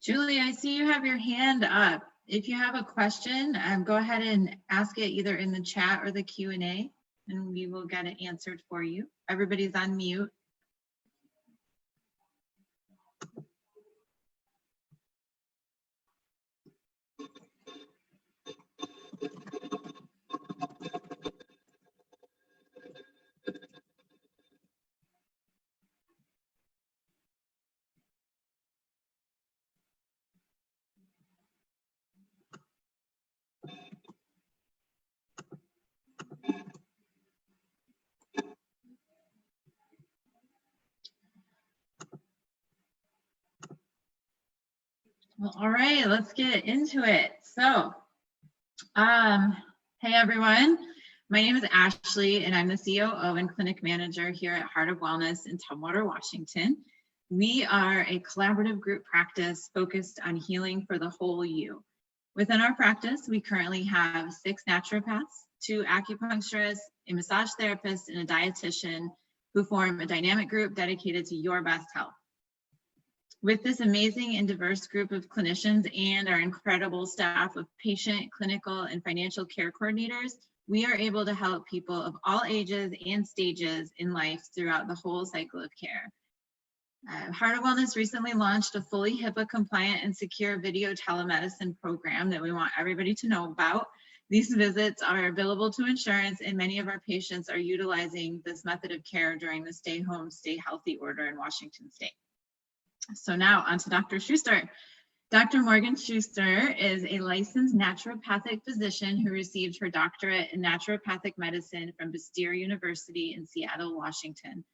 Julie, I see you have your hand up. If you have a question, go ahead and ask it either in the chat or the Q&A, and we will get it answered for you. Everybody's on mute. Well, all right, let's get into it. So, hey everyone, my name is Ashley and I'm the COO and clinic manager here at Heart of Wellness in Tumwater, Washington. We are a collaborative group practice focused on healing for the whole you. Within our practice, we currently have 6 naturopaths, 2 acupuncturists, a massage therapist, and a dietitian who form a dynamic group dedicated to your best health. With this amazing and diverse group of clinicians and our incredible staff of patient, clinical, and financial care coordinators, we are able to help people of all ages and stages in life throughout the whole cycle of care. Heart of Wellness recently launched a fully HIPAA compliant and secure video telemedicine program that we want everybody to know about. These visits are billable to insurance, and many of our patients are utilizing this method of care during the Stay Home, Stay Healthy order in Washington State. So now on to Dr. Schuster. Dr. Morgan Schuster is a licensed naturopathic physician who received her doctorate in naturopathic medicine from Bastyr University in Seattle, Washington.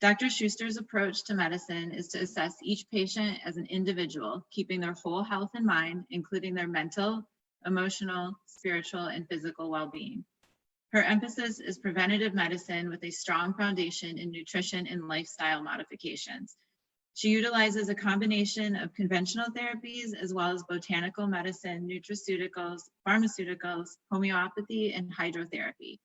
Dr. Schuster's approach to medicine is to assess each patient as an individual, keeping their whole health in mind, including their mental, emotional, spiritual, and physical well-being. Her emphasis is preventative medicine with a strong foundation in nutrition and lifestyle modifications. She utilizes a combination of conventional therapies as well as botanical medicine, nutraceuticals, pharmaceuticals, homeopathy, and hydrotherapy.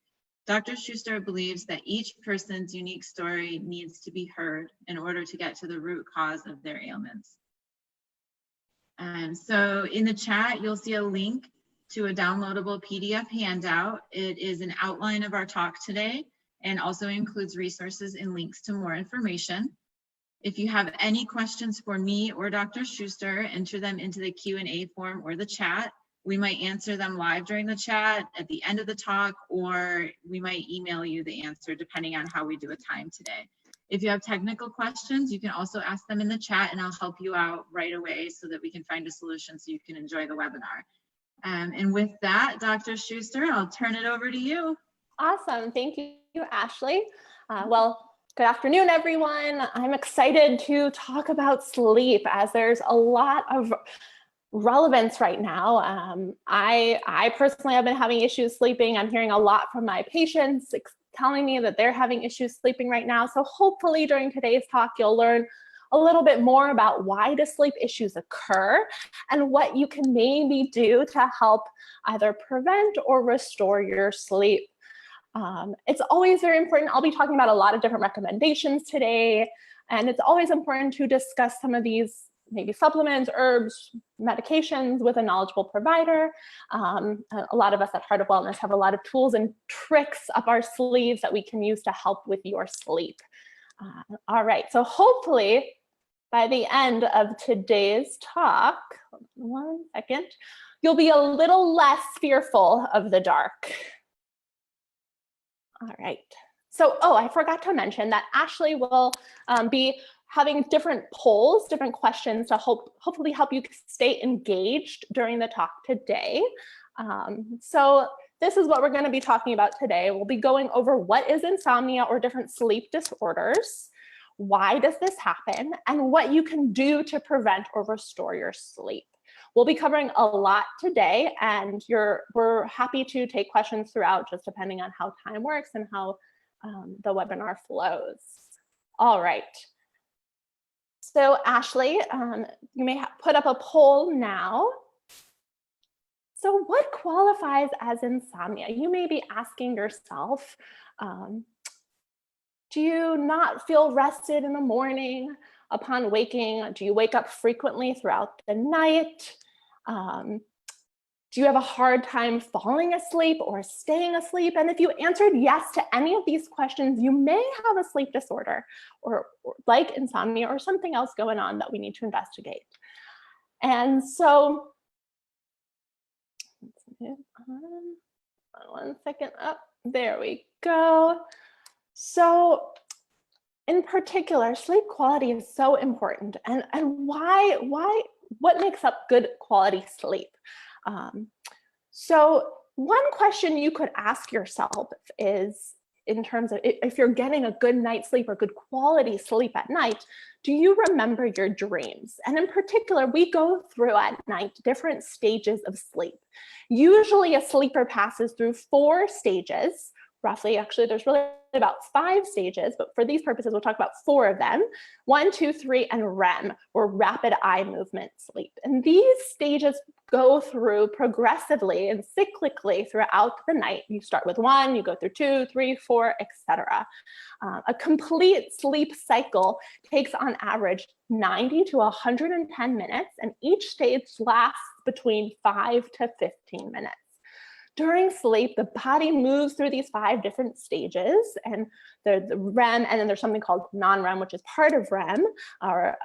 Dr. Schuster believes that each person's unique story needs to be heard in order to get to the root cause of their ailments. So in the chat, you'll see a link to a downloadable PDF handout. It is an outline of our talk today and also includes resources and links to more information. If you have any questions for me or Dr. Schuster, enter them into the Q&A form or the chat. We might answer them live during the chat at the end of the talk, or we might email you the answer depending on how we do a time today. If you have technical questions, you can also ask them in the chat and I'll help you out right away so that we can find a solution so you can enjoy the webinar. And with that, Dr. Schuster, I'll turn it over to you. Awesome. Thank you, Ashley. Good afternoon, everyone. I'm excited to talk about sleep as there's a lot of relevance right now. I personally have been having issues sleeping. I'm hearing a lot from my patients telling me that they're having issues sleeping right now. So hopefully during today's talk, you'll learn a little bit more about why do sleep issues occur and what you can maybe do to help either prevent or restore your sleep. It's always very important. I'll be talking about a lot of different recommendations today, and it's always important to discuss some of these maybe supplements, herbs, medications with a knowledgeable provider. A lot of us at Heart of Wellness have a lot of tools and tricks up our sleeves that we can use to help with your sleep. All right, so hopefully by the end of today's talk, one second, you'll be a little less fearful of the dark. All right, so, I forgot to mention that Ashley will be having different polls, different questions to hopefully help you stay engaged during the talk today. So this is what we're going to be talking about today. We'll be going over what is insomnia or different sleep disorders, why does this happen, and what you can do to prevent or restore your sleep. We'll be covering a lot today, and we're happy to take questions throughout, just depending on how time works and how the webinar flows. All right. So Ashley, you may put up a poll now. So what qualifies as insomnia? You may be asking yourself, do you not feel rested in the morning? upon waking? Do you wake up frequently throughout the night? Do you have a hard time falling asleep or staying asleep? And if you answered yes to any of these questions, you may have a sleep disorder or like insomnia or something else going on that we need to investigate. And so, let's move on. 1 second up. There we go. So in particular, sleep quality is so important. And what makes up good quality sleep? So one question you could ask yourself is, in terms of if you're getting a good night's sleep or good quality sleep at night, do you remember your dreams? And in particular, we go through at night different stages of sleep. Usually a sleeper passes through 4 stages, roughly. Actually, there's really about 5 stages, but for these purposes, we'll talk about 4 of them: 1, 2, 3, and REM, or rapid eye movement sleep. And these stages go through progressively and cyclically throughout the night. You start with 1, you go through 2, 3, 4, etc. A complete sleep cycle takes on average 90 to 110 minutes, and each stage lasts between 5 to 15 minutes. During sleep, the body moves through these 5 different stages, and the REM, and then there's something called non-REM, which is part of REM, or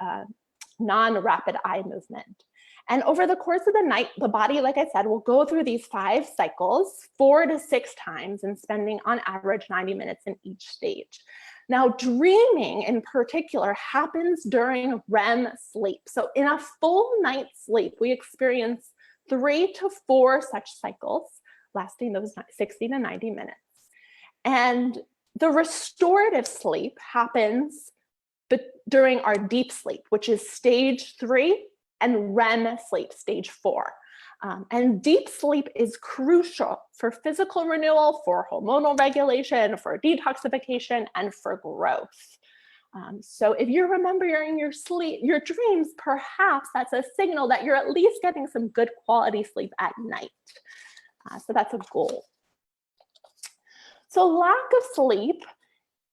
non-rapid eye movement. And over the course of the night, the body, like I said, will go through these 5 cycles 4 to 6 times, and spending on average 90 minutes in each stage. Now, dreaming in particular happens during REM sleep. So in a full night's sleep, we experience 3 to 4 such cycles, lasting those 60 to 90 minutes. And the restorative sleep happens during our deep sleep, which is stage 3, and REM sleep, stage 4. And deep sleep is crucial for physical renewal, for hormonal regulation, for detoxification, and for growth. So if you remember your dreams, perhaps that's a signal that you're at least getting some good quality sleep at night. So that's a goal. So lack of sleep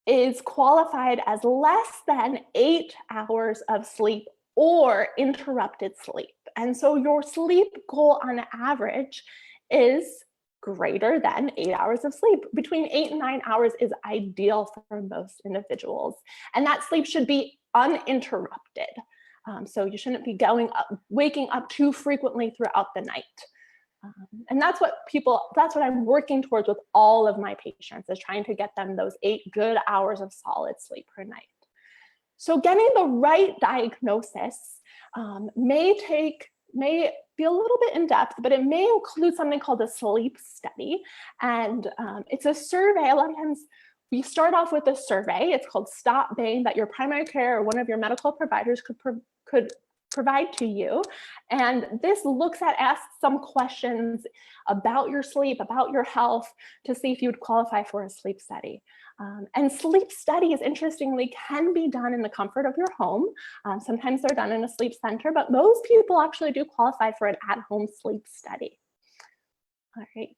is qualified as less than 8 hours of sleep or interrupted sleep. And so your sleep goal on average is greater than 8 hours of sleep. Between 8 and 9 hours is ideal for most individuals. And that sleep should be uninterrupted. So you shouldn't be waking up too frequently throughout the night. And that's what I'm working towards with all of my patients, is trying to get them those 8 good hours of solid sleep per night. So getting the right diagnosis may be a little bit in depth, but it may include something called a sleep study. And it's a survey. A lot of times we start off with a survey. It's called Stop Bang, that your primary care or one of your medical providers could provide to you. And this asks some questions about your sleep, about your health, to see if you would qualify for a sleep study. And sleep studies, interestingly, can be done in the comfort of your home. Sometimes they're done in a sleep center, but most people actually do qualify for an at-home sleep study. All right.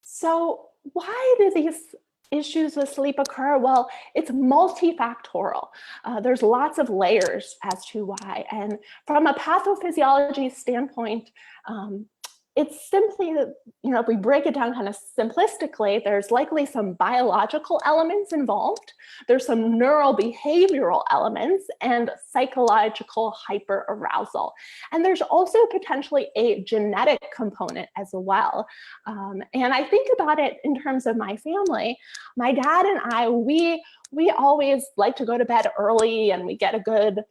So why do these issues with sleep occur? Well, it's multifactorial. There's lots of layers as to why. And from a pathophysiology standpoint, it's simply, if we break it down kind of simplistically, there's likely some biological elements involved. There's some neural behavioral elements and psychological hyperarousal. And there's also potentially a genetic component as well. And I think about it in terms of my family. My dad and I, we always like to go to bed early, and we get a good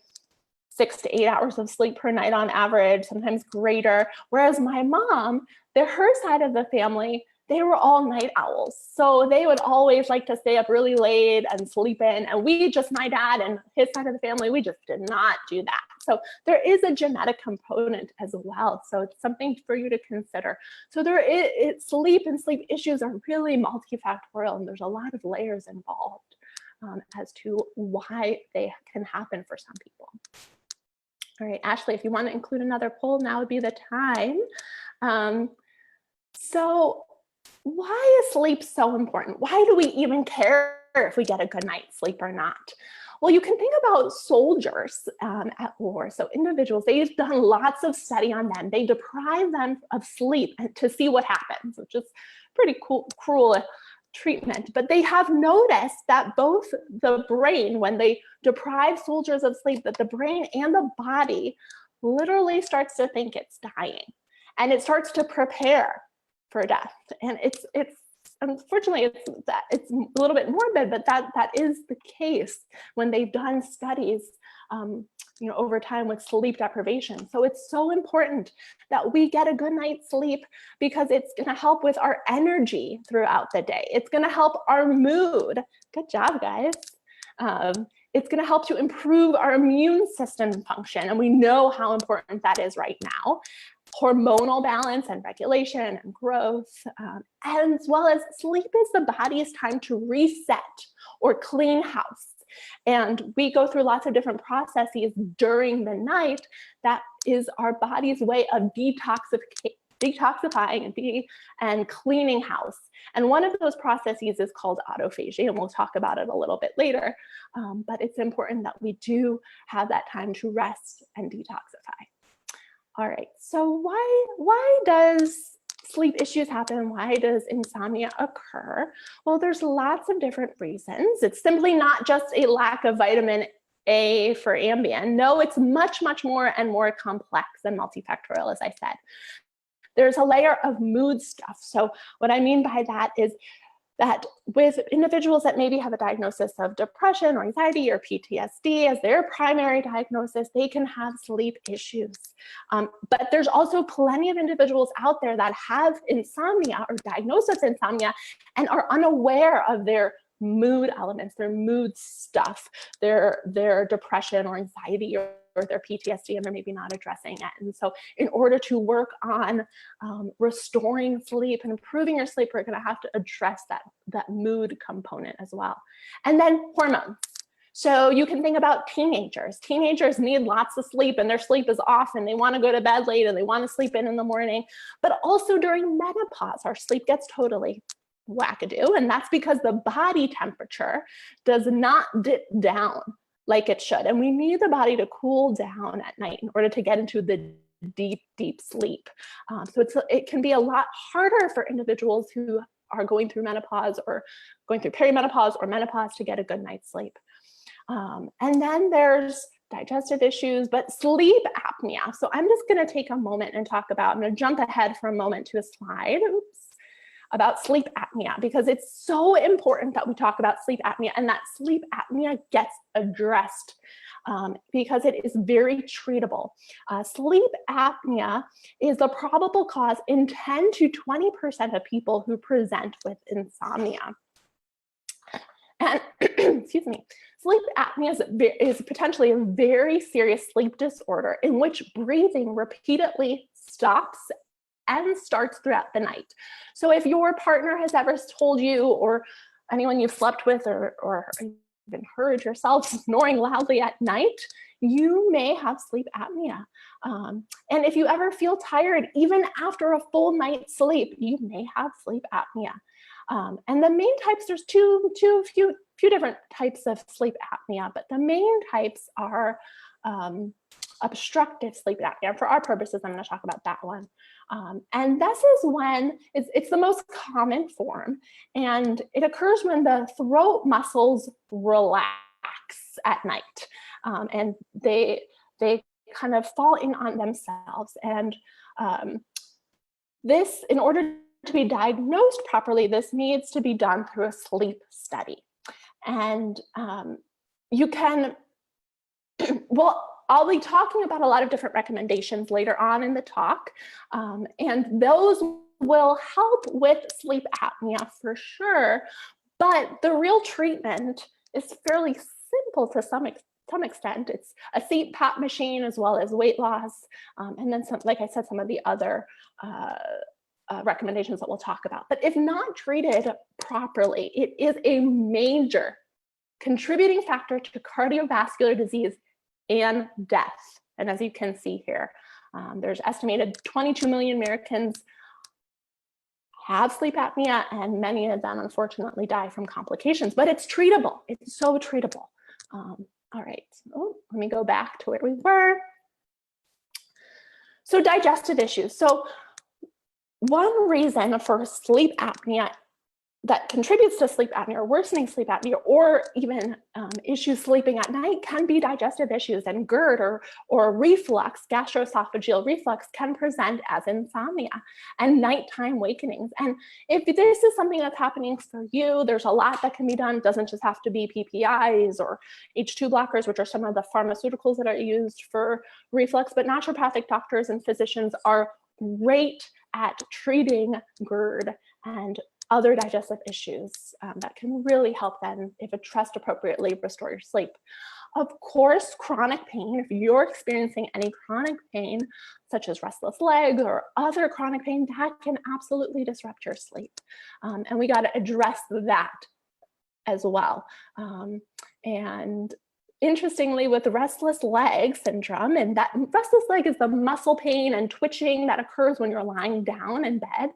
6 to 8 hours of sleep per night on average, sometimes greater. Whereas my mom, her side of the family, they were all night owls. So they would always like to stay up really late and sleep in. And my dad and his side of the family, we just did not do that. So there is a genetic component as well. So it's something for you to consider. So sleep and sleep issues are really multifactorial, and there's a lot of layers involved as to why they can happen for some people. All right, Ashley, if you want to include another poll, now would be the time. So why is sleep so important? Why do we even care if we get a good night's sleep or not? Well, you can think about soldiers at war. So individuals, they've done lots of study on them. They deprive them of sleep to see what happens, which is pretty cruel treatment. But they have noticed that both the brain, when they deprive soldiers of sleep, that the brain and the body literally starts to think it's dying, and it starts to prepare for death. And it's unfortunately, it's a little bit morbid, but that is the case when they've done studies over time with sleep deprivation. So it's so important that we get a good night's sleep, because it's going to help with our energy throughout the day. It's going to help our mood. Good job, guys. It's going to help to improve our immune system function, and we know how important that is right now. Hormonal balance and regulation and growth, as well as sleep is the body's time to reset or clean house. And we go through lots of different processes during the night. That is our body's way of detoxifying and cleaning house. And one of those processes is called autophagy, and we'll talk about it a little bit later. But it's important that we do have that time to rest and detoxify. All right, so why does sleep issues happen? Why does insomnia occur? Well, there's lots of different reasons. It's simply not just a lack of vitamin A for Ambien. No, it's much, much more and more complex and multifactorial, as I said. There's a layer of mood stuff. So what I mean by that is that with individuals that maybe have a diagnosis of depression or anxiety or PTSD as their primary diagnosis, they can have sleep issues. But there's also plenty of individuals out there that have insomnia or diagnosed with insomnia and are unaware of their mood elements, their mood stuff, their depression or anxiety or their PTSD, and they're maybe not addressing it. And so in order to work on restoring sleep and improving your sleep, we're going to have to address that mood component as well. And then hormones. So you can think about teenagers. Teenagers need lots of sleep, and their sleep is off, and they want to go to bed late, and they want to sleep in the morning. But also during menopause, our sleep gets totally wackadoo, and that's because the body temperature does not dip down like it should. And we need the body to cool down at night in order to get into the deep, deep sleep. So it can be a lot harder for individuals who are going through menopause or going through perimenopause or menopause to get a good night's sleep. And then there's digestive issues, but sleep apnea. So I'm just going to take a moment and I'm going to jump ahead for a moment to a slide. About sleep apnea, because it's so important that we talk about sleep apnea and that sleep apnea gets addressed because it is very treatable. Sleep apnea is the probable cause in 10 to 20% of people who present with insomnia. And excuse me, sleep apnea is potentially a very serious sleep disorder in which breathing repeatedly stops and starts throughout the night. So if your partner has ever told you, or anyone you've slept with, or even heard yourself snoring loudly at night, you may have sleep apnea. And if you ever feel tired, even after a full night's sleep, you may have sleep apnea. And the main types, there's few different types of sleep apnea, but the main types are obstructive sleep apnea. For our purposes, I'm going to talk about that one. And this is when it's the most common form, and it occurs when the throat muscles relax at night, and they kind of fall in on themselves. And this, in order to be diagnosed properly, this needs to be done through a sleep study. And you can, well, I'll be talking about a lot of different recommendations later on in the talk, and those will help with sleep apnea for sure, but the real treatment is fairly simple to some extent. It's a CPAP machine as well as weight loss, and then some, like I said, some of the other recommendations that we'll talk about. But if not treated properly, it is a major contributing factor to cardiovascular disease and death. And as you can see here, there's estimated 22 million Americans have sleep apnea, and many of them unfortunately die from complications, but it's treatable. It's so treatable. All right, oh, let me go back to where we were. So digestive issues. So one reason for sleep apnea that contributes to sleep apnea or worsening sleep apnea, or even issues sleeping at night, can be digestive issues, and GERD or reflux, gastroesophageal reflux, can present as insomnia and nighttime awakenings. And if this is something that's happening for you, there's a lot that can be done. It doesn't just have to be PPIs or H2 blockers, which are some of the pharmaceuticals that are used for reflux, but naturopathic doctors and physicians are great at treating GERD and other digestive issues that can really help them, if addressed appropriately, restore your sleep. Of course, chronic pain, if you're experiencing any chronic pain, such as restless legs or other chronic pain, that can absolutely disrupt your sleep. And we got to address that as well. And interestingly, with restless leg syndrome, and that restless leg is the muscle pain and twitching that occurs when you're lying down in bed.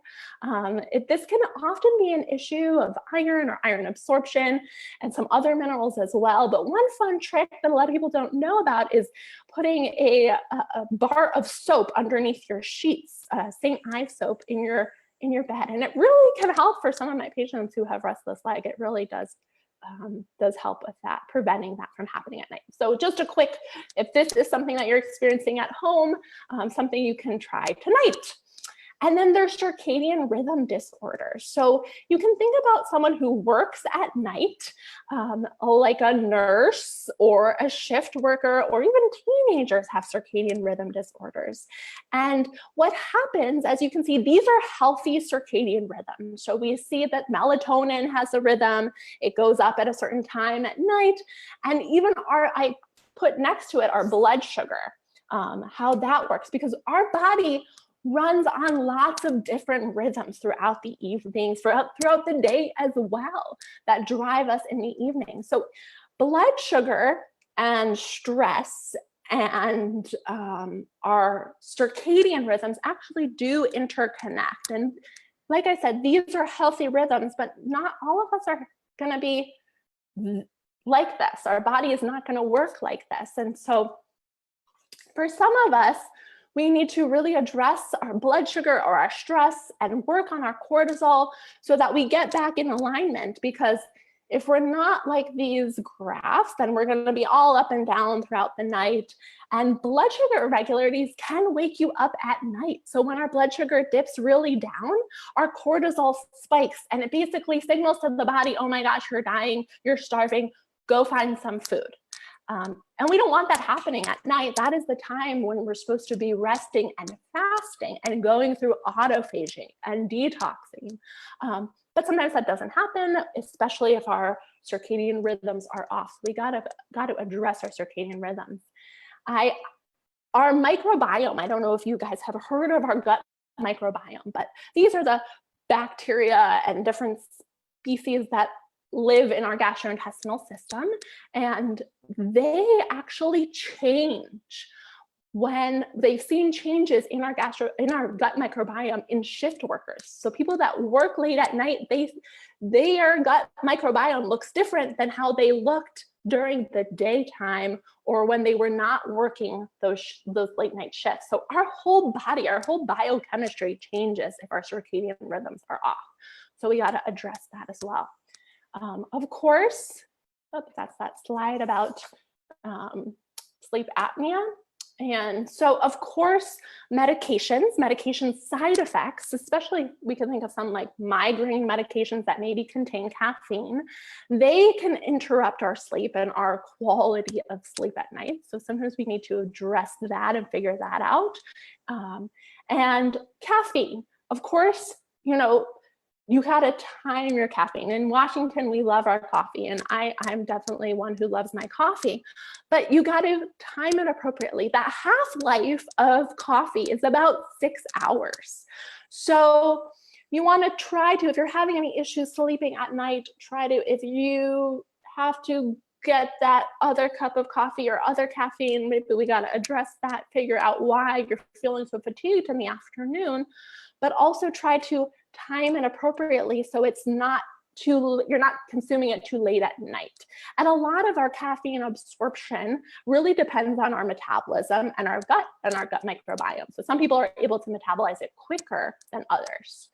This can often be an issue of iron or iron absorption and some other minerals as well. But one fun trick that a lot of people don't know about is putting a bar of soap underneath your sheets, St. Ives soap in your bed. And it really can help for some of my patients who have restless leg. It really does help with that, preventing that from happening at night. So just a quick, if this is something that you're experiencing at home, something you can try tonight. And then there's circadian rhythm disorders. So you can think about someone who works at night, like a nurse or a shift worker, or even teenagers have circadian rhythm disorders. And what happens, as you can see, these are healthy circadian rhythms. So we see that melatonin has a rhythm. It goes up at a certain time at night. And even I put next to it our blood sugar, how that works, because our body runs on lots of different rhythms throughout the evenings, throughout the day as well, that drive us in the evening. So blood sugar and stress and our circadian rhythms actually do interconnect. And like I said, these are healthy rhythms, but not all of us are going to be like this. Our body is not going to work like this. And so for some of us, we need to really address our blood sugar or our stress and work on our cortisol so that we get back in alignment. Because if we're not like these graphs, then we're going to be all up and down throughout the night. And blood sugar irregularities can wake you up at night. So when our blood sugar dips really down, our cortisol spikes, and it basically signals to the body, oh my gosh, you're dying, you're starving, go find some food. And we don't want that happening at night. That is the time when we're supposed to be resting and fasting and going through autophagy and detoxing. But sometimes that doesn't happen, especially if our circadian rhythms are off. We got to address our circadian rhythms. Our microbiome, I don't know if you guys have heard of our gut microbiome, but these are the bacteria and different species that live in our gastrointestinal system, and they actually change when they've seen changes in our gut microbiome in shift workers. So people that work late at night, their gut microbiome looks different than how they looked during the daytime or when they were not working those late night shifts. So our whole body, our whole biochemistry changes if our circadian rhythms are off. So we got to address that as well. Of course, that's that slide about sleep apnea. And so, of course, medication side effects, especially we can think of some like migraine medications that maybe contain caffeine, they can interrupt our sleep and our quality of sleep at night. So sometimes we need to address that and figure that out. And caffeine, of course, you gotta time your caffeine. In Washington, we love our coffee, and I'm definitely one who loves my coffee, but you gotta time it appropriately. That half-life of coffee is about 6 hours. So you wanna try to, if you're having any issues sleeping at night, if you have to get that other cup of coffee or other caffeine, maybe we gotta address that, figure out why you're feeling so fatigued in the afternoon, but also try to time it appropriately so it's not you're not consuming it too late at night. And a lot of our caffeine absorption really depends on our metabolism and our gut microbiome. So some people are able to metabolize it quicker than others.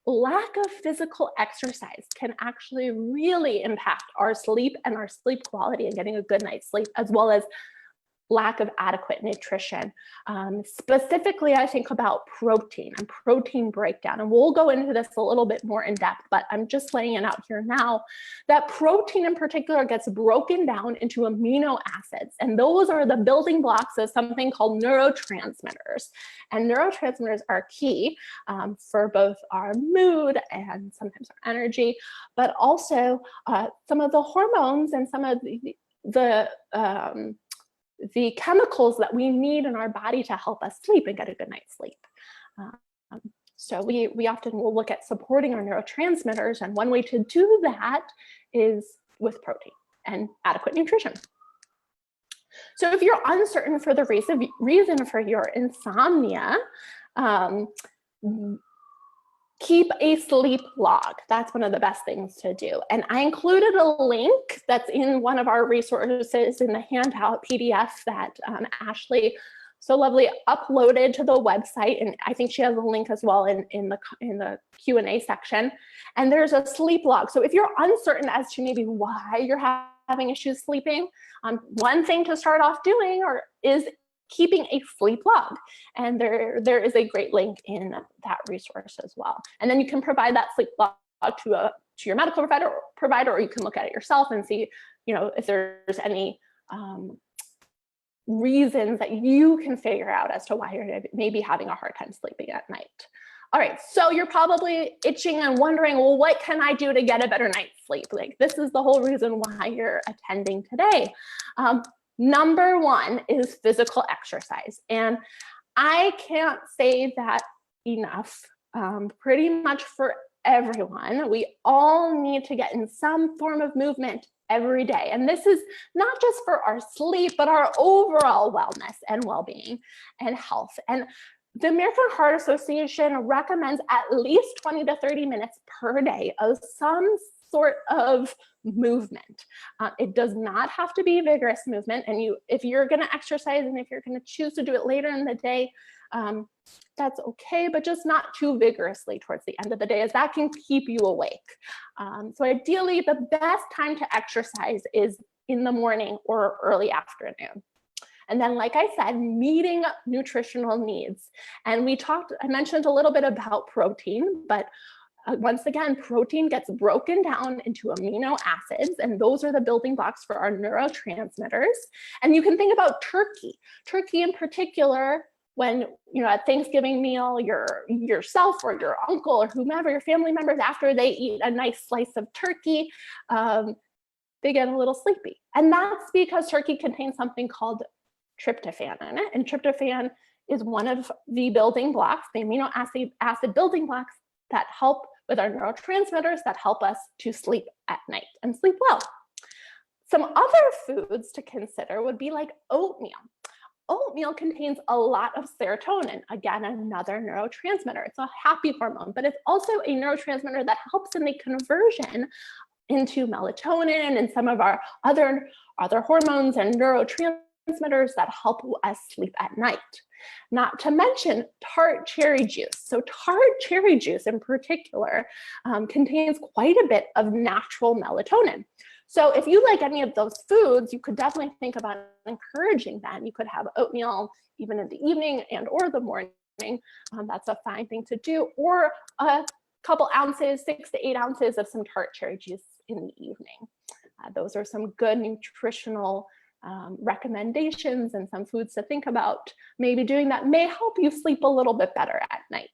Lack of physical exercise can actually really impact our sleep and our sleep quality and getting a good night's sleep, as well as lack of adequate nutrition. Specifically, I think about protein and protein breakdown, and we'll go into this a little bit more in depth, but I'm just laying it out here now, that protein in particular gets broken down into amino acids, and those are the building blocks of something called neurotransmitters. And neurotransmitters are key for both our mood and sometimes our energy, but also some of the hormones and some of the chemicals that we need in our body to help us sleep and get a good night's sleep. So we often will look at supporting our neurotransmitters, and one way to do that is with protein and adequate nutrition. So if you're uncertain for the reason for your insomnia, keep a sleep log. That's one of the best things to do. And I included a link that's in one of our resources in the handout PDF that Ashley so lovely uploaded to the website. And I think she has a link as well in the Q&A section. And there's a sleep log. So if you're uncertain as to maybe why you're having issues sleeping, one thing to start off doing is keeping a sleep log. And there is a great link in that resource as well. And then you can provide that sleep log to your medical provider, or you can look at it yourself and see, if there's any reasons that you can figure out as to why you're maybe having a hard time sleeping at night. All right, so you're probably itching and wondering, well, what can I do to get a better night's sleep? Like, this is the whole reason why you're attending today. Number one is physical exercise. And I can't say that enough. Pretty much for everyone, we all need to get in some form of movement every day. And this is not just for our sleep, but our overall wellness and well-being and health. And the American Heart Association recommends at least 20 to 30 minutes per day of some sort of movement. It does not have to be vigorous movement. And if you're going to exercise and if you're going to choose to do it later in the day, that's okay, but just not too vigorously towards the end of the day, as that can keep you awake. So ideally, the best time to exercise is in the morning or early afternoon. And then, like I said, meeting nutritional needs. And I mentioned a little bit about protein, but once again, protein gets broken down into amino acids, and those are the building blocks for our neurotransmitters. And you can think about turkey. Turkey in particular, when, at Thanksgiving meal, yourself or your uncle or whomever, your family members, after they eat a nice slice of turkey, they get a little sleepy. And that's because turkey contains something called tryptophan in it. And tryptophan is one of the building blocks, the amino acid building blocks that help with our neurotransmitters that help us to sleep at night and sleep well. Some other foods to consider would be like oatmeal. Oatmeal contains a lot of serotonin, again, another neurotransmitter. It's a happy hormone, but it's also a neurotransmitter that helps in the conversion into melatonin and some of our other hormones and neurotransmitters that help us sleep at night. Not to mention tart cherry juice. So tart cherry juice in particular contains quite a bit of natural melatonin. So if you like any of those foods, you could definitely think about encouraging that. You could have oatmeal even in the evening and or the morning. That's a fine thing to do. Or a couple ounces, 6 to 8 ounces of some tart cherry juice in the evening. Those are some good nutritional recommendations and some foods to think about maybe doing that may help you sleep a little bit better at night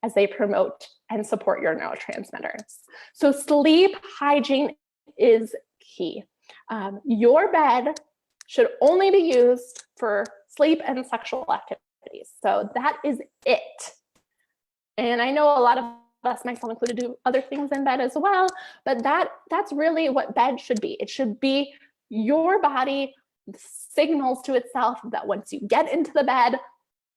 as they promote and support your neurotransmitters. So sleep hygiene is key. Your bed should only be used for sleep and sexual activities. So that is it. And I know a lot of us, myself included, do other things in bed as well, but that's really what bed should be. It should be your body signals to itself that once you get into the bed,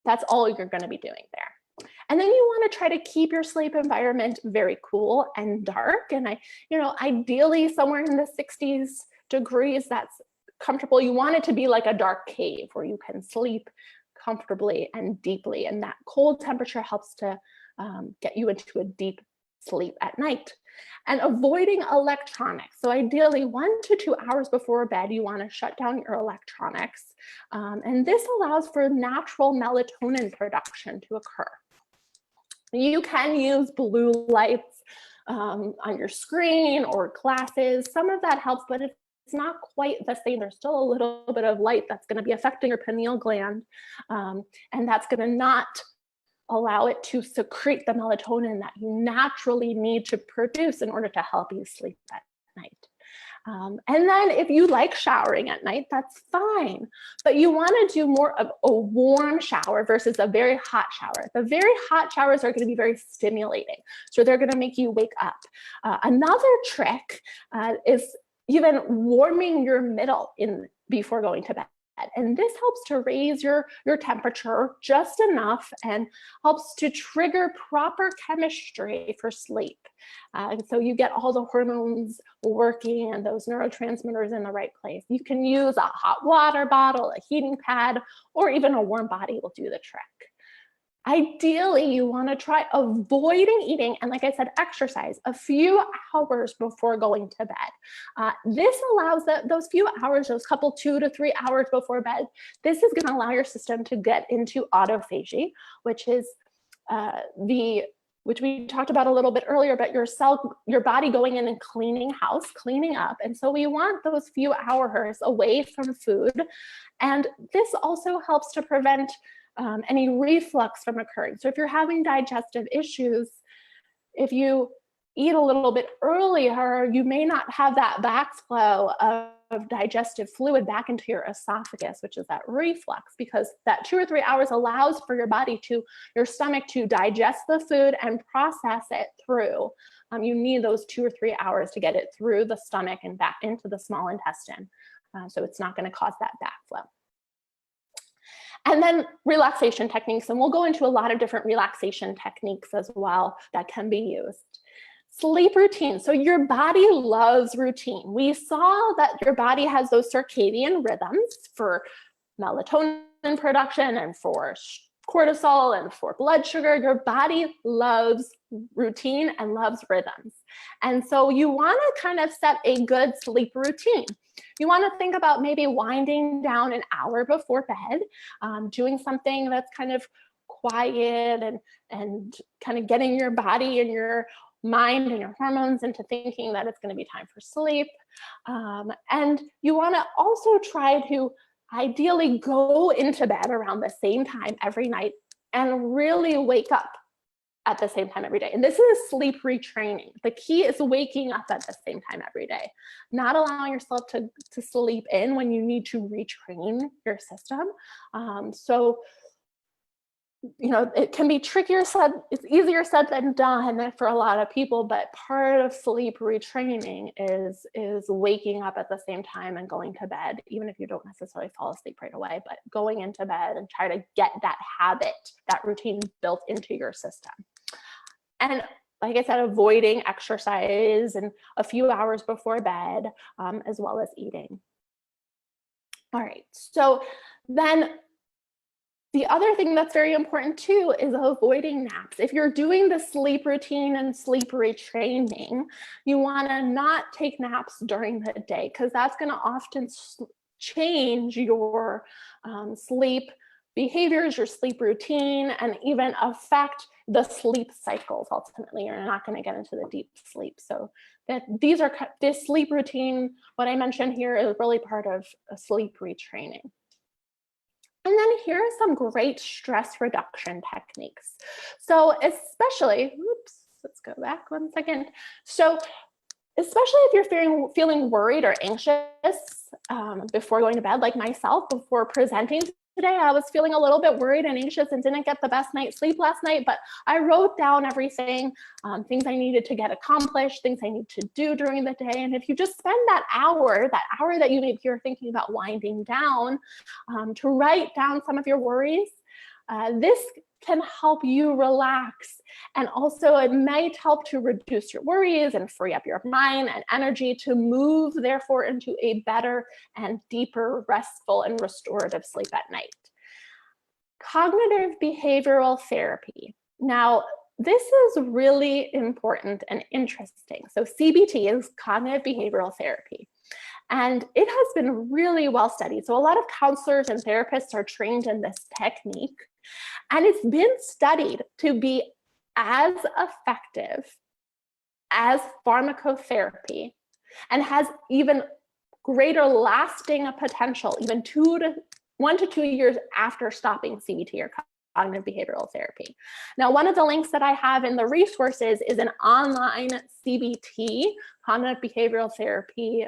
that's all you're going to be doing there. And then you want to try to keep your sleep environment very cool and dark. And ideally somewhere in the 60s degrees, that's comfortable. You want it to be like a dark cave where you can sleep comfortably and deeply. And that cold temperature helps to get you into a deep sleep at night. And avoiding electronics. So ideally 1 to 2 hours before bed, you want to shut down your electronics. And this allows for natural melatonin production to occur. You can use blue lights on your screen or glasses. Some of that helps, but it's not quite the same. There's still a little bit of light that's going to be affecting your pineal gland, and that's going to not allow it to secrete the melatonin that you naturally need to produce in order to help you sleep at night. And then if you like showering at night, that's fine, but you want to do more of a warm shower versus a very hot shower. The very hot showers are going to be very stimulating, so they're going to make you wake up. Another trick is even warming your middle before going to bed. And this helps to raise your temperature just enough and helps to trigger proper chemistry for sleep. And so you get all the hormones working and those neurotransmitters in the right place. You can use a hot water bottle, a heating pad, or even a warm body will do the trick. Ideally, you want to try avoiding eating and, like I said, exercise a few hours before going to bed. This allows those few hours, those couple 2 to 3 hours before bed, this is going to allow your system to get into autophagy, which is which we talked about a little bit earlier, but your body going in and cleaning house, cleaning up. And so we want those few hours away from food. And this also helps to prevent any reflux from occurring. So if you're having digestive issues, if you eat a little bit earlier, you may not have that backflow of digestive fluid back into your esophagus, which is that reflux, because that 2 or 3 hours allows for your stomach to digest the food and process it through. You need those 2 or 3 hours to get it through the stomach and back into the small intestine. So it's not going to cause that backflow. And then relaxation techniques, and we'll go into a lot of different relaxation techniques as well that can be used. Sleep routine. So your body loves routine. We saw that your body has those circadian rhythms for melatonin production and for cortisol and for blood sugar. Your body loves routine and loves rhythms. And so you want to kind of set a good sleep routine. You want to think about maybe winding down an hour before bed, doing something that's kind of quiet and kind of getting your body and your mind and your hormones into thinking that it's going to be time for sleep. And you want to also try to ideally go into bed around the same time every night and really wake up at the same time every day. And this is sleep retraining. The key is waking up at the same time every day, not allowing yourself to sleep in when you need to retrain your system. So it can be it's easier said than done for a lot of people, but part of sleep retraining is waking up at the same time and going to bed, even if you don't necessarily fall asleep right away, but going into bed and try to get that habit, that routine built into your system. And like I said, avoiding exercise and a few hours before bed, as well as eating. All right, so then the other thing that's very important too is avoiding naps. If you're doing the sleep routine and sleep retraining, you want to not take naps during the day, because that's going to often change your sleep behaviors, your sleep routine, and even affect the sleep cycles. Ultimately, you're not going to get into the deep sleep. So this sleep routine, what I mentioned here, is really part of a sleep retraining. And then here are some great stress reduction techniques. So especially, let's go back 1 second. So especially if you're feeling worried or anxious before going to bed, like myself, before presenting today, I was feeling a little bit worried and anxious and didn't get the best night's sleep last night, but I wrote down everything, things I needed to get accomplished, things I need to do during the day. And if you just spend that hour that you maybe you're thinking about winding down, to write down some of your worries, This can help you relax. And also it might help to reduce your worries and free up your mind and energy to move, therefore, into a better and deeper, restful and restorative sleep at night. Cognitive behavioral therapy. Now, this is really important and interesting. So CBT is cognitive behavioral therapy. And it has been really well studied. So a lot of counselors and therapists are trained in this technique. And it's been studied to be as effective as pharmacotherapy and has even greater lasting potential, even 1 to 2 years after stopping CBT or cognitive behavioral therapy. Now, one of the links that I have in the resources is an online CBT, cognitive behavioral therapy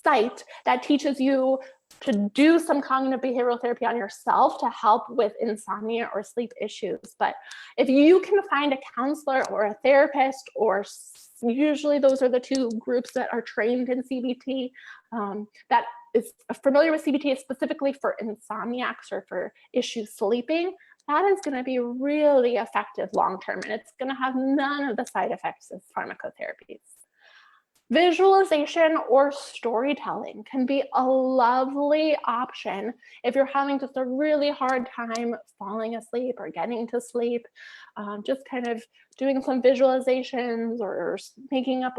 site that teaches you to do some cognitive behavioral therapy on yourself to help with insomnia or sleep issues. But if you can find a counselor or a therapist, or usually those are the two groups that are trained in CBT, that is familiar with CBT specifically for insomniacs or for issues sleeping, that is going to be really effective long-term, and it's going to have none of the side effects as pharmacotherapies. Visualization or storytelling can be a lovely option if you're having just a really hard time falling asleep or getting to sleep. Just kind of doing some visualizations or making up,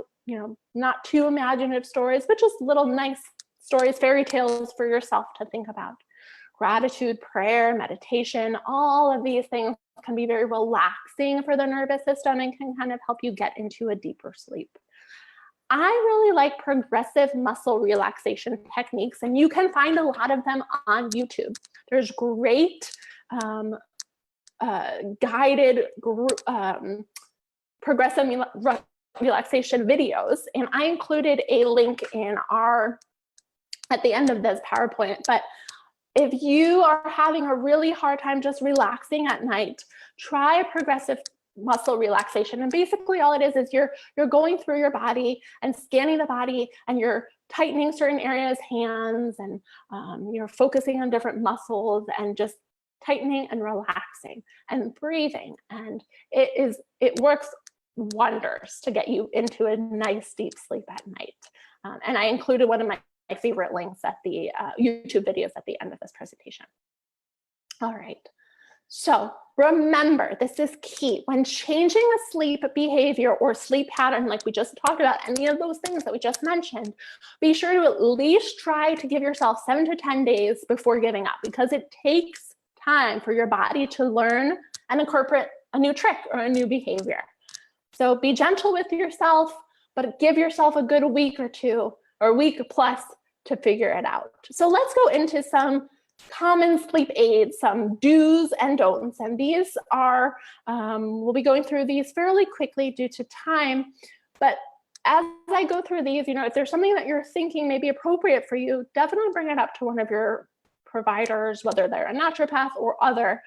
not too imaginative stories, but just little nice stories, fairy tales for yourself to think about. Gratitude, prayer, meditation, all of these things can be very relaxing for the nervous system and can kind of help you get into a deeper sleep. I really like progressive muscle relaxation techniques, and you can find a lot of them on YouTube. There's great guided progressive relaxation videos, and I included a link at the end of this PowerPoint. But if you are having a really hard time just relaxing at night, try a progressive muscle relaxation. And basically all it is you're going through your body and scanning the body, and you're tightening certain areas, hands, and you're focusing on different muscles and just tightening and relaxing and breathing. And it works wonders to get you into a nice deep sleep at night. And I included one of my favorite links at the YouTube videos at the end of this presentation. All right. So remember, this is key. When changing a sleep behavior or sleep pattern, like we just talked about, any of those things that we just mentioned, be sure to at least try to give yourself 7 to 10 days before giving up, because it takes time for your body to learn and incorporate a new trick or a new behavior. So be gentle with yourself, but give yourself a good week or two, or week plus, to figure it out. So let's go into some common sleep aids, some do's and don'ts. And these are, we'll be going through these fairly quickly due to time. But as I go through these, if there's something that you're thinking may be appropriate for you, definitely bring it up to one of your providers, whether they're a naturopath or other,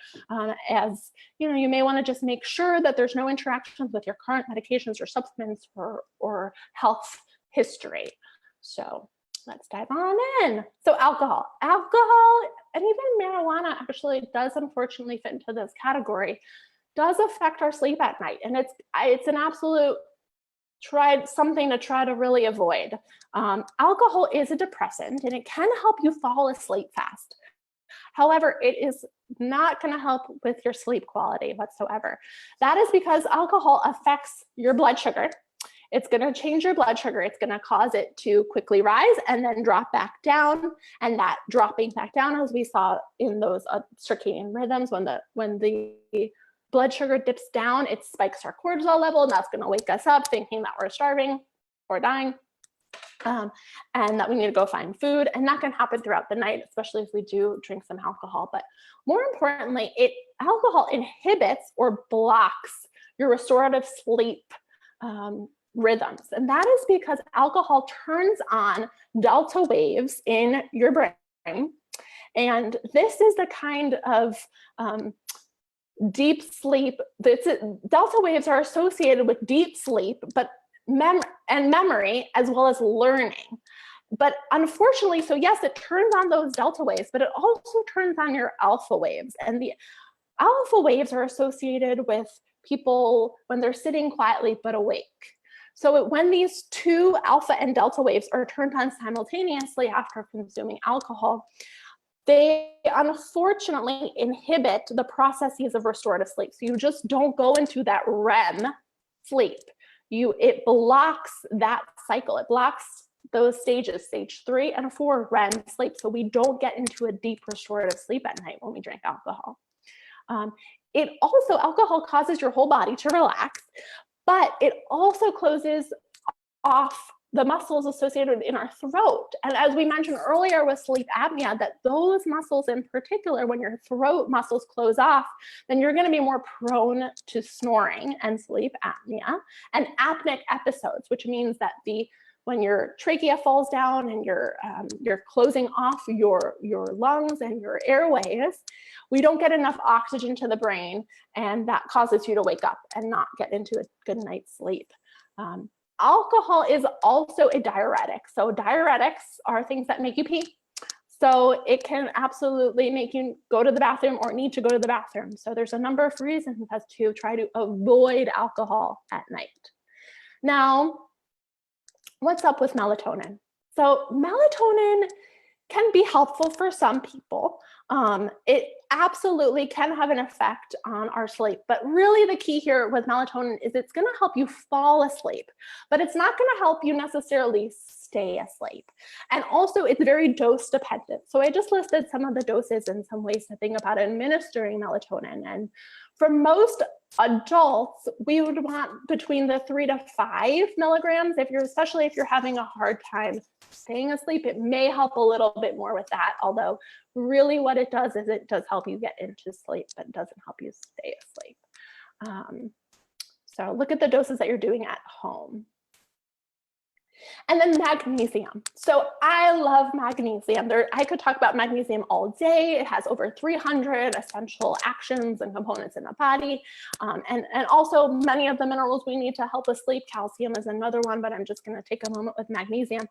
as you may want to just make sure that there's no interactions with your current medications or supplements or health history. So let's dive on in. So alcohol and even marijuana actually does unfortunately fit into this category, does affect our sleep at night. And it's an absolute something to try to really avoid. Alcohol is a depressant and it can help you fall asleep fast. However, it is not going to help with your sleep quality whatsoever. That is because alcohol affects your blood sugar. It's going to change your blood sugar. It's going to cause it to quickly rise and then drop back down. And that dropping back down, as we saw in those circadian rhythms, when the blood sugar dips down, it spikes our cortisol level, and that's going to wake us up thinking that we're starving or dying, and that we need to go find food. And that can happen throughout the night, especially if we do drink some alcohol. But more importantly, alcohol inhibits or blocks your restorative sleep rhythms. And that is because alcohol turns on delta waves in your brain. And this is the kind of deep sleep. Delta waves are associated with deep sleep, but memory, as well as learning. But unfortunately, so yes, it turns on those delta waves, but it also turns on your alpha waves. And the alpha waves are associated with people when they're sitting quietly but awake. So when these two alpha and delta waves are turned on simultaneously after consuming alcohol, they unfortunately inhibit the processes of restorative sleep. So you just don't go into that REM sleep. It blocks that cycle. It blocks those stages, stage 3 and 4 REM sleep. So we don't get into a deep restorative sleep at night when we drink alcohol. Alcohol causes your whole body to relax, but it also closes off the muscles associated in our throat. And as we mentioned earlier with sleep apnea, that those muscles in particular, when your throat muscles close off, then you're going to be more prone to snoring and sleep apnea and apneic episodes, which means that when your trachea falls down and you're closing off your lungs and your airways, we don't get enough oxygen to the brain, and that causes you to wake up and not get into a good night's sleep. Alcohol is also a diuretic. So diuretics are things that make you pee. So it can absolutely make you go to the bathroom or need to go to the bathroom. So there's a number of reasons as to try to avoid alcohol at night. Now, what's up with melatonin? So melatonin can be helpful for some people. It absolutely can have an effect on our sleep, but really the key here with melatonin is it's going to help you fall asleep, but it's not going to help you necessarily stay asleep. And also it's very dose dependent. So I just listed some of the doses and some ways to think about administering melatonin. And for most adults, we would want between the 3 to 5 milligrams. Especially if you're having a hard time staying asleep, it may help a little bit more with that. Although really what it does is it does help you get into sleep, but it doesn't help you stay asleep. So look at the doses that you're doing at home. And then magnesium. So I love magnesium. I could talk about magnesium all day. It has over 300 essential actions and components in the body. And also many of the minerals we need to help us sleep. Calcium is another one, but I'm just going to take a moment with magnesium.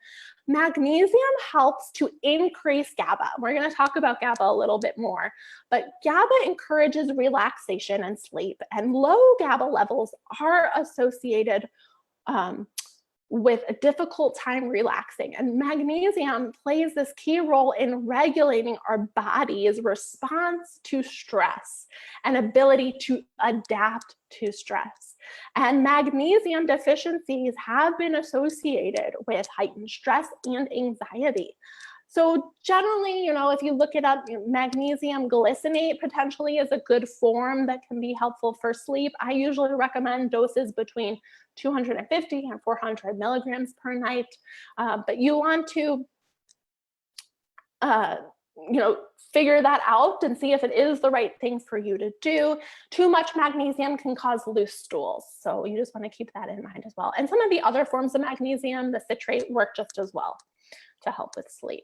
Magnesium helps to increase GABA. We're going to talk about GABA a little bit more, but GABA encourages relaxation and sleep, and low GABA levels are associated with a difficult time relaxing. And magnesium plays this key role in regulating our body's response to stress and ability to adapt to stress. And magnesium deficiencies have been associated with heightened stress and anxiety. So generally, if you look it up, magnesium glycinate potentially is a good form that can be helpful for sleep. I usually recommend doses between 250 and 400 milligrams per night. But you want to, figure that out and see if it is the right thing for you to do. Too much magnesium can cause loose stools. So you just want to keep that in mind as well. And some of the other forms of magnesium, the citrate, work just as well to help with sleep.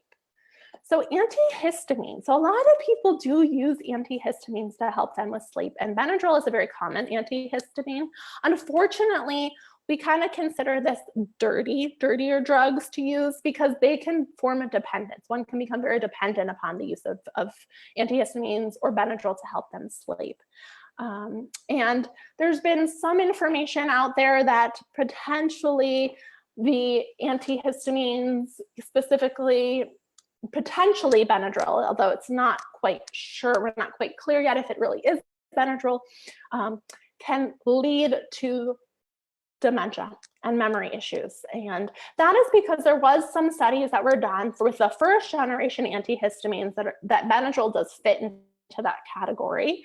So antihistamines. So a lot of people do use antihistamines to help them with sleep, and Benadryl is a very common antihistamine. Unfortunately, we kind of consider this dirtier drugs to use because they can form a dependence. One can become very dependent upon the use of antihistamines or Benadryl to help them sleep. And there's been some information out there that potentially the antihistamines, specifically potentially Benadryl, although it's not quite sure, we're not quite clear yet if it really is Benadryl, can lead to dementia and memory issues. And that is because there was some studies that were done with the first generation antihistamines that Benadryl does fit into that category,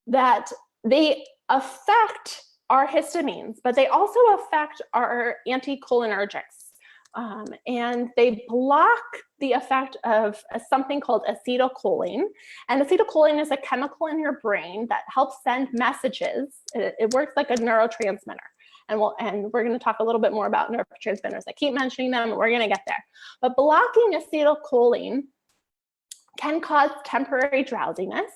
that they affect our histamines, but they also affect our anticholinergics. And they block the effect of something called acetylcholine. And acetylcholine is a chemical in your brain that helps send messages. It works like a neurotransmitter. And we're going to talk a little bit more about neurotransmitters. I keep mentioning them, and we're going to get there. But blocking acetylcholine can cause temporary drowsiness,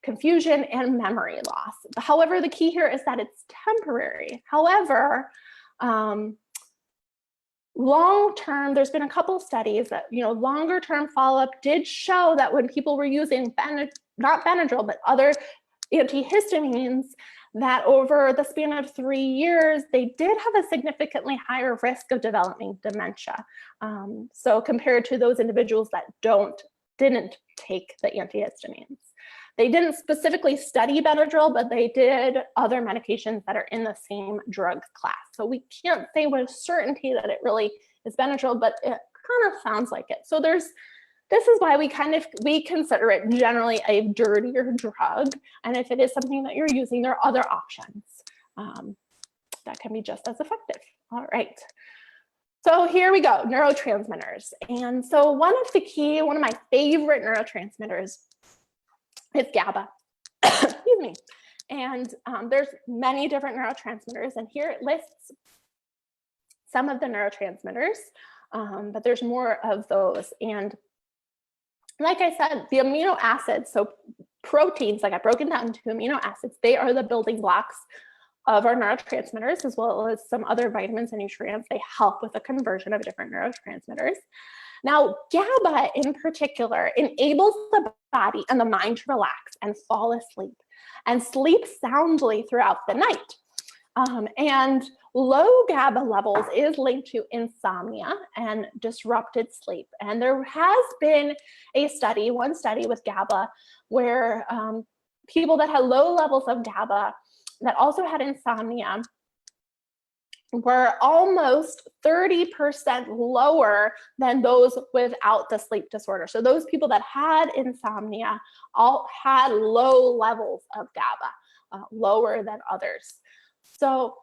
confusion, and memory loss. However, the key here is that it's temporary. However, long-term, there's been a couple of studies that, longer-term follow-up did show that when people were using not Benadryl, but other antihistamines, that over the span of 3 years, they did have a significantly higher risk of developing dementia. So compared to those individuals that didn't take the antihistamines. They didn't specifically study Benadryl, but they did other medications that are in the same drug class. So we can't say with certainty that it really is Benadryl, but it kind of sounds like it. So this is why we consider it generally a dirtier drug. And if it is something that you're using, there are other options that can be just as effective. All right. So here we go, neurotransmitters. And so one of my favorite neurotransmitters is GABA. Excuse me. And there's many different neurotransmitters, and here it lists some of the neurotransmitters, but there's more of those. And like I said, the amino acids, so proteins, like I broke it down into amino acids, they are the building blocks of our neurotransmitters, as well as some other vitamins and nutrients. They help with the conversion of different neurotransmitters. Now, GABA in particular enables the body and the mind to relax and fall asleep and sleep soundly throughout the night. And low GABA levels is linked to insomnia and disrupted sleep. And there has been one study with GABA where people that had low levels of GABA that also had insomnia were almost 30% lower than those without the sleep disorder. So those people that had insomnia all had low levels of GABA, lower than others. So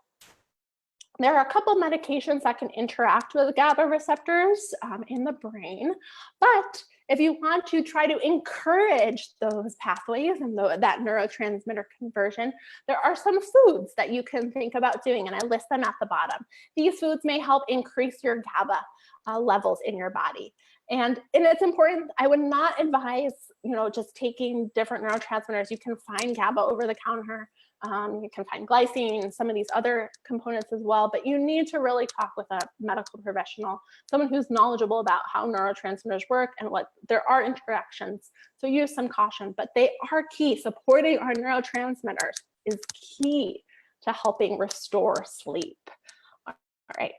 there are a couple medications that can interact with GABA receptors in the brain, but if you want to try to encourage those pathways and that neurotransmitter conversion, there are some foods that you can think about doing, and I list them at the bottom. These foods may help increase your GABA levels in your body. And it's important, I would not advise, just taking different neurotransmitters. You can find GABA over the counter. You can find glycine, some of these other components as well, but you need to really talk with a medical professional, someone who's knowledgeable about how neurotransmitters work and what there are interactions. So use some caution, but they are key. Supporting our neurotransmitters is key to helping restore sleep. All right.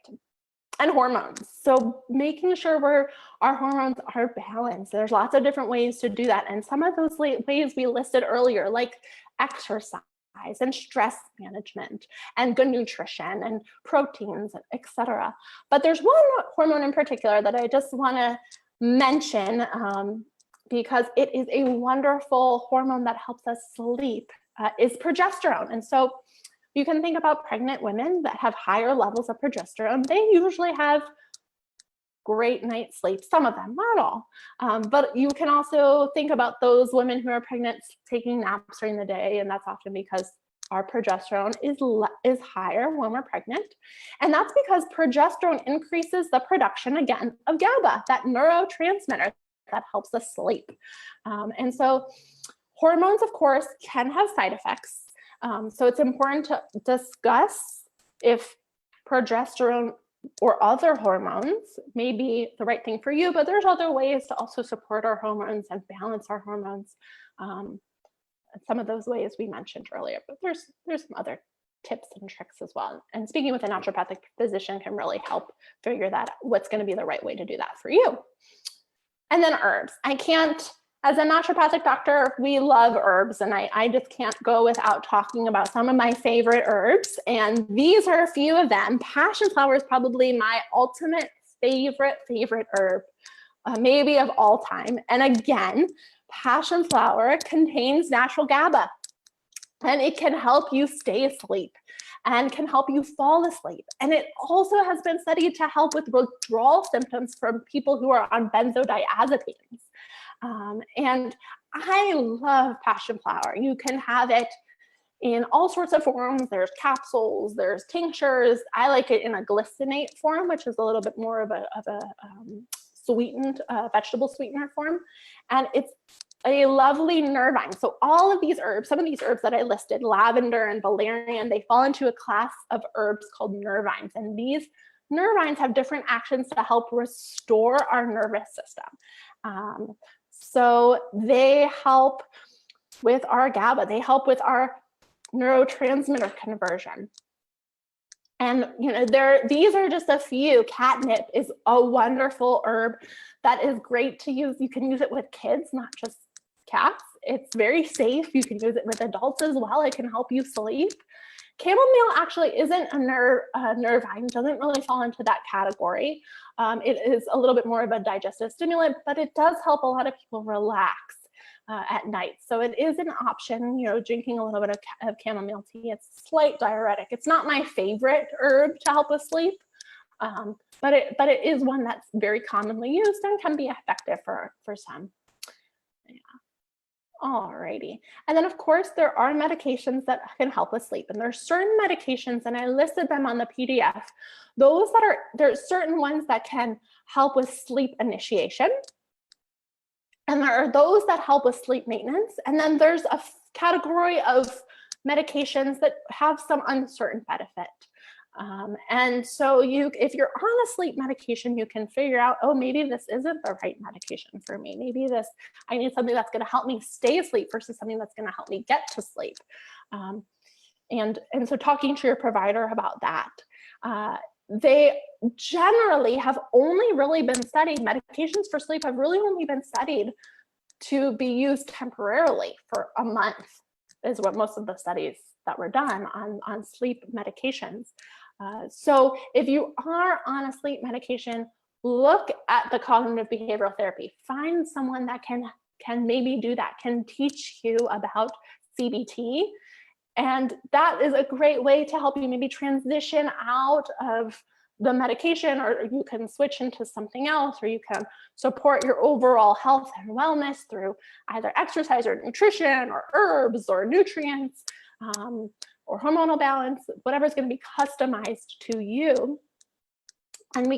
And hormones. So making sure our hormones are balanced. There's lots of different ways to do that. And some of those ways we listed earlier, like exercise and stress management and good nutrition and proteins, etc. But there's one hormone in particular that I just want to mention because it is a wonderful hormone that helps us sleep, is progesterone. And so you can think about pregnant women that have higher levels of progesterone. They usually have great night's sleep, some of them, not all. But you can also think about those women who are pregnant taking naps during the day, and that's often because our progesterone is higher when we're pregnant. And that's because progesterone increases the production, again, of GABA, that neurotransmitter that helps us sleep. And so hormones, of course, can have side effects. So it's important to discuss if progesterone or other hormones may be the right thing for you, but there's other ways to also support our hormones and balance our hormones. Some of those ways we mentioned earlier, but there's some other tips and tricks as well. And speaking with a naturopathic physician can really help figure that out, what's going to be the right way to do that for you. And then herbs. As a naturopathic doctor, we love herbs, and I just can't go without talking about some of my favorite herbs. And these are a few of them. Passion flower is probably my ultimate favorite herb, maybe of all time. And again, passion flower contains natural GABA, and it can help you stay asleep and can help you fall asleep. And it also has been studied to help with withdrawal symptoms from people who are on benzodiazepines. And I love passion flower. You can have it in all sorts of forms. There's capsules, there's tinctures. I like it in a glycinate form, which is a little bit more of a sweetened vegetable sweetener form. And it's a lovely nervine. So all of these herbs, some of these herbs that I listed, lavender and valerian, they fall into a class of herbs called nervines. And these nervines have different actions to help restore our nervous system. So they help with our GABA, they help with our neurotransmitter conversion. And these are just a few. Catnip is a wonderful herb that is great to use. You can use it with kids, not just cats. It's very safe. You can use it with adults as well. It can help you sleep. Chamomile actually isn't a nervine, doesn't really fall into that category. It is a little bit more of a digestive stimulant, but it does help a lot of people relax at night. So it is an option, drinking a little bit of chamomile tea. It's a slight diuretic. It's not my favorite herb to help with sleep, but it is one that's very commonly used and can be effective for some. Yeah. Alrighty. And then of course there are medications that can help with sleep, and there's certain medications, and I listed them on the PDF. There's certain ones that can help with sleep initiation, and there are those that help with sleep maintenance, and then there's a category of medications that have some uncertain benefit. And so if you're on a sleep medication, you can figure out, oh, maybe this isn't the right medication for me. Maybe I need something that's going to help me stay asleep versus something that's going to help me get to sleep. And so talking to your provider about that. They generally have only really been studied, medications for sleep have really only been studied to be used temporarily for a month, is what most of the studies that were done on sleep medications. So if you are on a sleep medication, look at the cognitive behavioral therapy. Find someone that can maybe do that, can teach you about CBT. And that is a great way to help you maybe transition out of the medication, or you can switch into something else, or you can support your overall health and wellness through either exercise or nutrition or herbs or nutrients. Or hormonal balance, whatever's going to be customized to you. And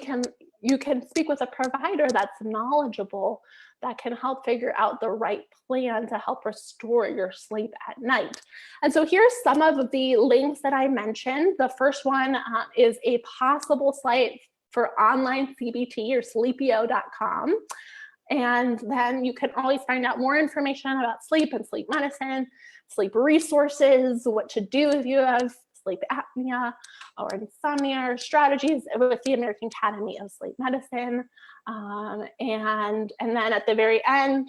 you can speak with a provider that's knowledgeable, that can help figure out the right plan to help restore your sleep at night. And so here's some of the links that I mentioned. The first one is a possible site for online CBT, or sleepio.com. And then you can always find out more information about sleep and sleep medicine, sleep resources, what to do if you have sleep apnea or insomnia, or strategies with the American Academy of Sleep Medicine. And then at the very end,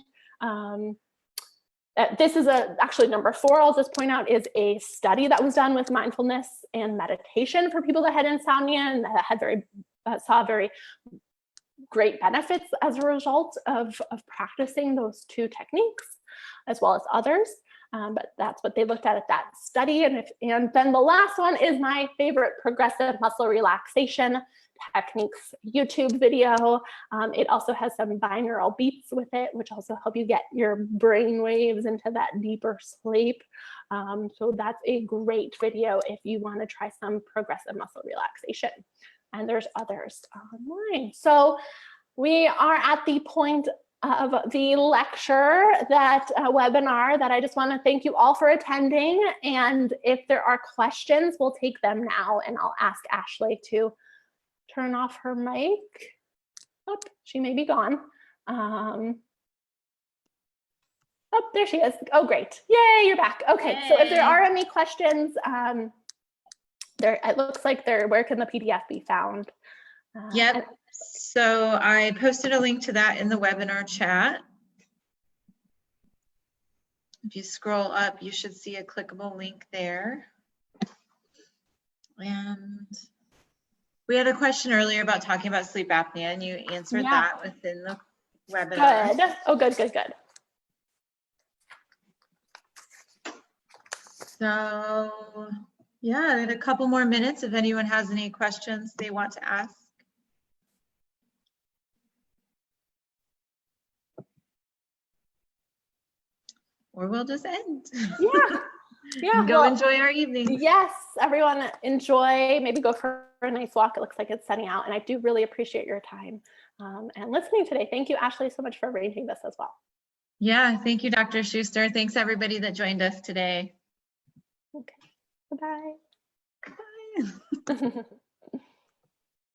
this is actually number 4, I'll just point out, is a study that was done with mindfulness and meditation for people that had insomnia and that had saw very great benefits as a result of practicing those 2 techniques, as well as others. But that's what they looked at that study. And then the last one is my favorite progressive muscle relaxation techniques YouTube video. It also has some binaural beats with it, which also help you get your brain waves into that deeper sleep. So that's a great video if you want to try some progressive muscle relaxation. And there's others online. So we are at the point of the lecture, that webinar, that I just want to thank you all for attending. And if there are questions, we'll take them now, and I'll ask Ashley to turn off her mic. Oh, she may be gone. Oh, there she is. Oh, great. Yay, you're back. Okay, yay. So if there are any questions, it looks like where can the PDF be found? Yep. So I posted a link to that in the webinar chat. If you scroll up, you should see a clickable link there. And we had a question earlier about talking about sleep apnea, and you answered that within the webinar. Good. Oh, good, good, good. So yeah, we had a couple more minutes if anyone has any questions they want to ask. Or we'll just end. Yeah. Go enjoy our evening. Yes, everyone enjoy. Maybe go for a nice walk. It looks like it's sunny out, and I do really appreciate your time and listening today. Thank you, Ashley, so much for arranging this as well. Yeah, thank you, Dr. Schuster. Thanks everybody that joined us today. Okay. Bye-bye. Bye.